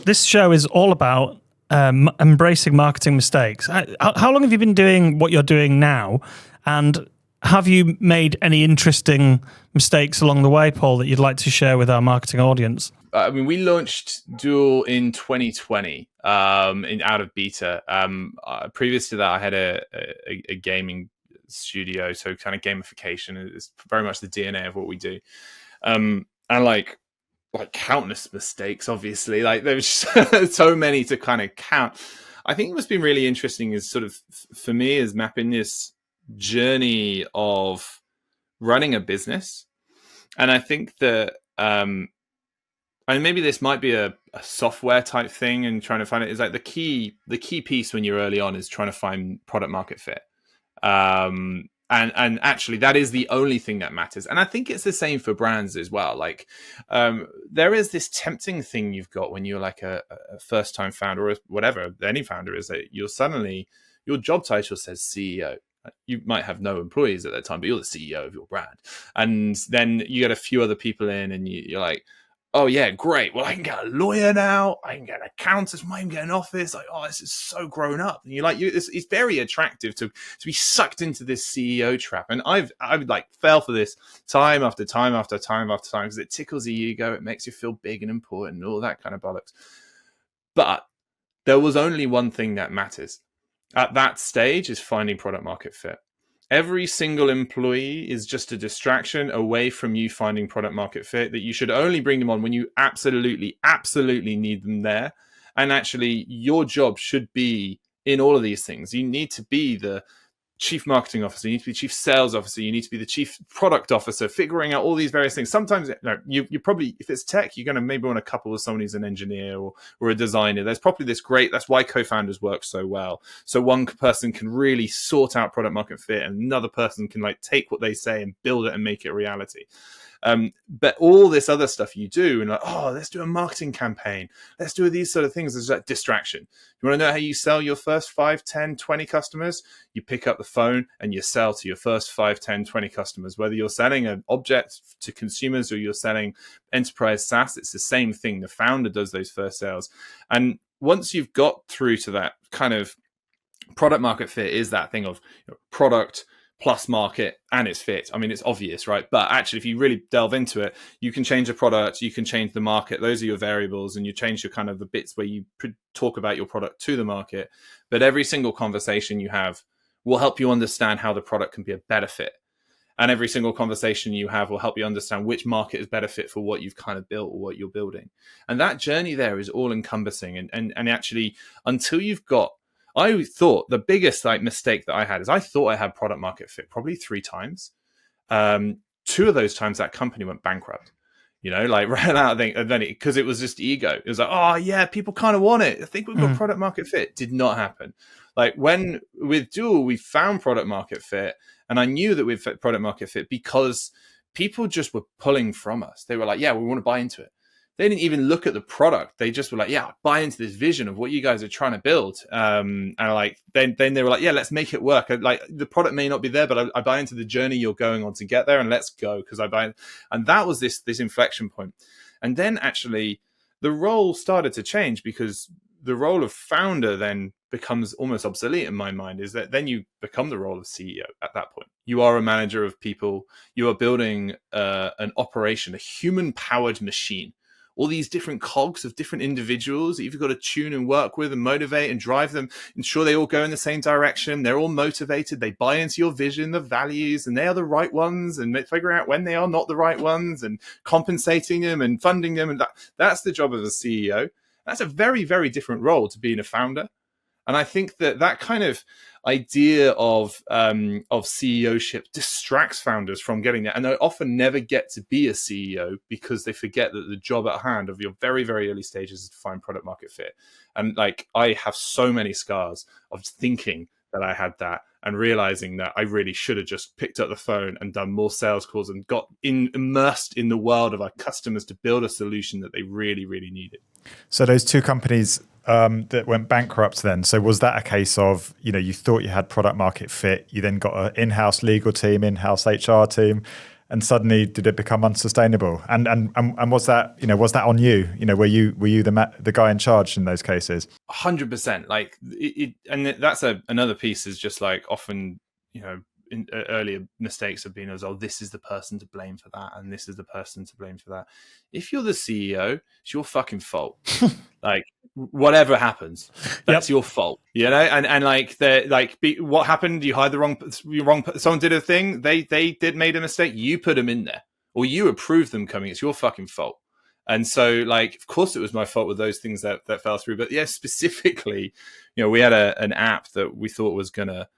this show is all about embracing marketing mistakes. How long have you been doing what you're doing now? And have you made any interesting mistakes along the way, Paul, that you'd like to share with our marketing audience? I mean, we launched Duel in 2020 out of beta. Previous to that, I had a gaming studio, so kind of gamification is very much the DNA of what we do. And like countless mistakes, obviously. Like there's so many to kind of count. I think what's been really interesting is sort of, for me, is mapping this journey of running a business. And I think that, and maybe this might be a software type thing, and trying to find it is like the key piece when you're early on is trying to find product market fit. And actually that is the only thing that matters. And I think it's the same for brands as well. Like, there is this tempting thing you've got when you're like a first time founder, or whatever, any founder is, that you're suddenly, your job title says CEO. You might have no employees at that time, but you're the CEO of your brand. And then you get a few other people in and you're like, oh yeah, great. Well, I can get a lawyer now. I can get an accountant. I can get an office. Like, oh, this is so grown up. And you're like, it's very attractive to be sucked into this CEO trap. And I would like fell for this time after time after time after time, because it tickles the ego. It makes you feel big and important and all that kind of bollocks. But there was only one thing that matters at that stage, is finding product market fit. Every single employee is just a distraction away from you finding product market fit, that you should only bring them on when you absolutely, absolutely need them there. And actually, your job should be in all of these things. You need to be the chief marketing officer, you need to be chief sales officer, you need to be the chief product officer, figuring out all these various things. Sometimes you probably, if it's tech, you're going to maybe want to couple with someone who's an engineer or a designer. There's probably this great, that's why co-founders work so well. So one person can really sort out product market fit, and another person can like take what they say and build it and make it reality. But all this other stuff you do, and like, oh, let's do a marketing campaign. Let's do these sort of things. There's that distraction. You want to know how you sell your first 5, 10, 20 customers? You pick up the phone and you sell to your first 5, 10, 20 customers. Whether you're selling an object to consumers or you're selling enterprise SaaS, it's the same thing. The founder does those first sales. And once you've got through to that kind of product market fit, is that thing of product plus market and its fit. I mean, it's obvious, right? But actually, if you really delve into it, you can change the product, you can change the market. Those are your variables, and you change your kind of the bits where you talk about your product to the market. But every single conversation you have will help you understand how the product can be a better fit. And every single conversation you have will help you understand which market is better fit for what you've kind of built or what you're building. And that journey there is all encompassing. And actually, until you've got, I thought the biggest mistake that I had is I thought I had product market fit probably 3 times. 2 of those times that company went bankrupt, ran out of then because it was just ego. It was like, oh yeah, people kind of want it. I think we've got product market fit. Did not happen. Like when with Duel, we found product market fit, and I knew that we'd fit product market fit because people just were pulling from us. They were like, yeah, we want to buy into it. They didn't even look at the product. They just were like, yeah, buy into this vision of what you guys are trying to build. And like, then they were like, yeah, let's make it work. Like the product may not be there, but I buy into the journey you're going on to get there, and let's go. Because I buy, and that was this inflection point. And then actually the role started to change, because the role of founder then becomes almost obsolete in my mind. Is that then you become the role of CEO at that point. You are a manager of people. You are building an operation, a human powered machine. All these different cogs of different individuals that you've got to tune and work with and motivate and drive them, ensure they all go in the same direction. They're all motivated. They buy into your vision, the values, and they are the right ones, and figuring out when they are not the right ones and compensating them and funding them. And that's the job of a CEO. That's a very, very different role to being a founder. And I think that kind of idea of CEOship distracts founders from getting there. And they often never get to be a CEO because they forget that the job at hand of your very, very early stages is to find product market fit. And like, I have so many scars of thinking that I had that and realizing that I really should have just picked up the phone and done more sales calls and got immersed in the world of our customers to build a solution that they really, really needed. So those 2 companies that went bankrupt then, so was that a case of, you thought you had product market fit, you then got an in-house legal team, in-house HR team, and suddenly did it become unsustainable? And was that, was that on you? Were you the guy in charge in those cases? 100%. Like and that's another piece is just like often, earlier mistakes have been as, oh, this is the person to blame for that, and this is the person to blame for that. If you're the CEO, it's your fucking fault. Like whatever happens, that's your fault, and like what happened, you hired the wrong someone did a thing, they made a mistake, you put them in there or you approved them coming, it's your fucking fault. And so, like, of course it was my fault with those things that fell through, but yeah, specifically, we had an app that we thought was gonna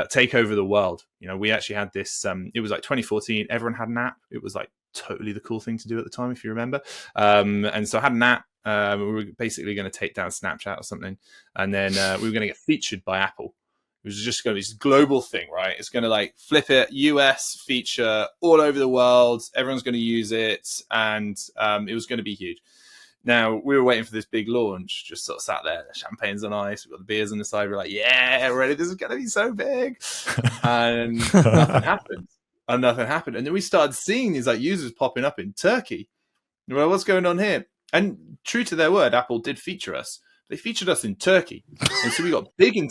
take over the world. We actually had this, it was like 2014, everyone had an app. It was like totally the cool thing to do at the time, if you remember. And so I had an app. We were basically going to take down Snapchat or something, and then we were going to get featured by Apple. It was just going to be this global thing, right? It's going to like flip it, US feature all over the world. Everyone's going to use it, and it was going to be huge. Now, we were waiting for this big launch, just sort of sat there, the champagne's on ice, we've got the beers on the side, we're like, yeah, ready, this is going to be so big. And nothing happened. And then we started seeing these like users popping up in Turkey. Well, what's going on here? And true to their word, Apple did feature us. They featured us in Turkey. And so we got big in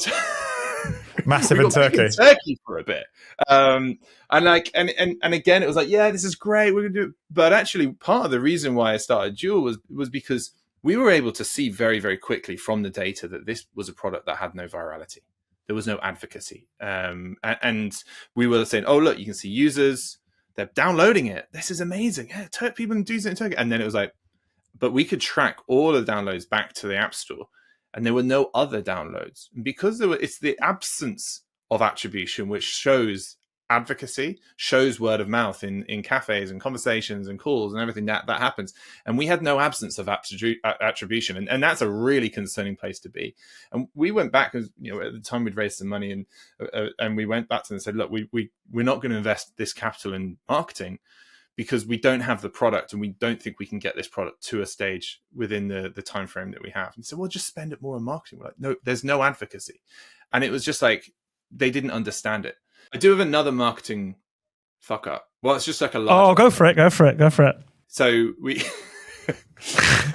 Massive in Turkey. Turkey for a bit. And again, it was like, yeah, this is great, we're gonna do it. But actually, part of the reason why I started Duel was because we were able to see very, very quickly from the data that this was a product that had no virality. There was no advocacy. And we were saying, oh, look, you can see users, they're downloading it. This is amazing. Yeah, people can do it in Turkey. And then it was like, but we could track all the downloads back to the App Store, and there were no other downloads. And because it's the absence of attribution which shows advocacy, shows word of mouth in cafes and conversations and calls and everything that happens. And we had no absence of attribution. And that's a really concerning place to be. And we went back, because at the time we'd raised some money, and we went back to them and said, look, we're not going to invest this capital in marketing because we don't have the product, and we don't think we can get this product to a stage within the time frame that we have. And so we'll just spend it more on marketing. We're like, no, there's no advocacy. And it was just like, they didn't understand it. I do have another marketing fuck up. Well, it's just like a large. Oh, go for it. So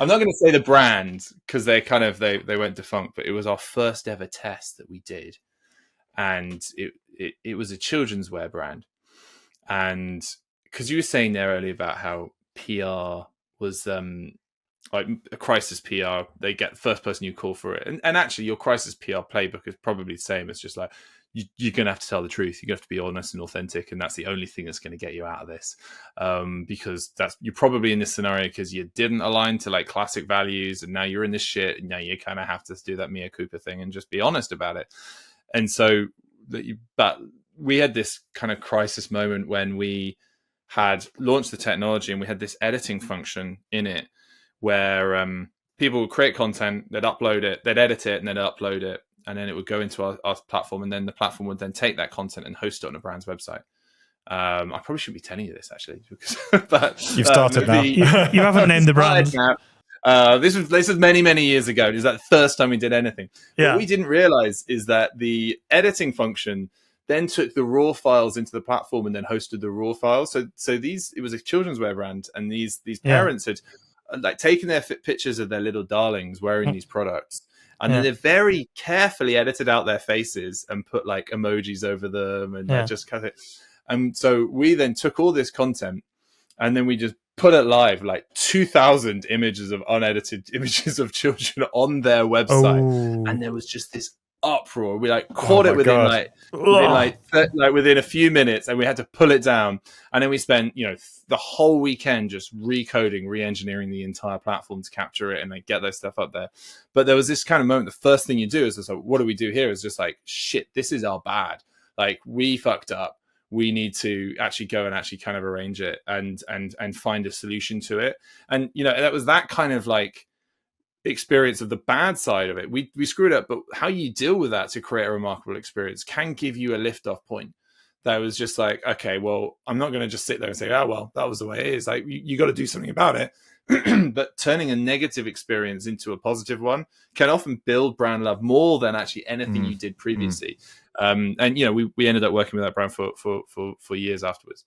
I'm not going to say the brand because they went defunct, but it was our first ever test that we did. And it was a children's wear brand. And because you were saying there earlier about how PR was like a crisis PR, they get the first person you call for it. And actually your crisis PR playbook is probably the same. It's just like, you're going to have to tell the truth. You're going to have to be honest and authentic. And that's the only thing that's going to get you out of this. Because you're probably in this scenario because you didn't align to like classic values, and now you're in this shit, and now you kind of have to do that Mia Cooper thing and just be honest about it. And so but we had this kind of crisis moment when we had launched the technology, and we had this editing function in it where people would create content, they'd upload it, they'd edit it, and then upload it, and then it would go into our platform, and then the platform would then take that content and host it on a brand's website. I probably shouldn't be telling you this actually, because but you've started now. You haven't named the brand. This was many years ago. It was like the first time we did anything. Yeah. What we didn't realize is that the editing function then took the raw files into the platform and then hosted the raw files. So it was a children's wear brand, and these parents had like taken their pictures of their little darlings wearing these products, and then they very carefully edited out their faces and put like emojis over them, and just cut it. And so we then took all this content, and then we just put it live, like 2,000 images of unedited images of children on their website, and there was just this uproar. We like caught it within within a few minutes, and we had to pull it down. And then we spent the whole weekend just recoding, re-engineering the entire platform to capture it and like get that stuff up there. But there was this kind of moment, the first thing you do is just like, what do we do here? Is just like, shit, this is our bad. Like, we fucked up. We need to actually go and actually kind of arrange it and find a solution to it. And that was that kind of like experience of the bad side of it. We screwed up, but how you deal with that to create a remarkable experience can give you a lift off point. That was just like, okay, well, I'm not going to just sit there and say, oh, well, that was the way it is. Like, you got to do something about it. But turning a negative experience into a positive one can often build brand love more than actually anything you did previously. And we ended up working with that brand for years afterwards.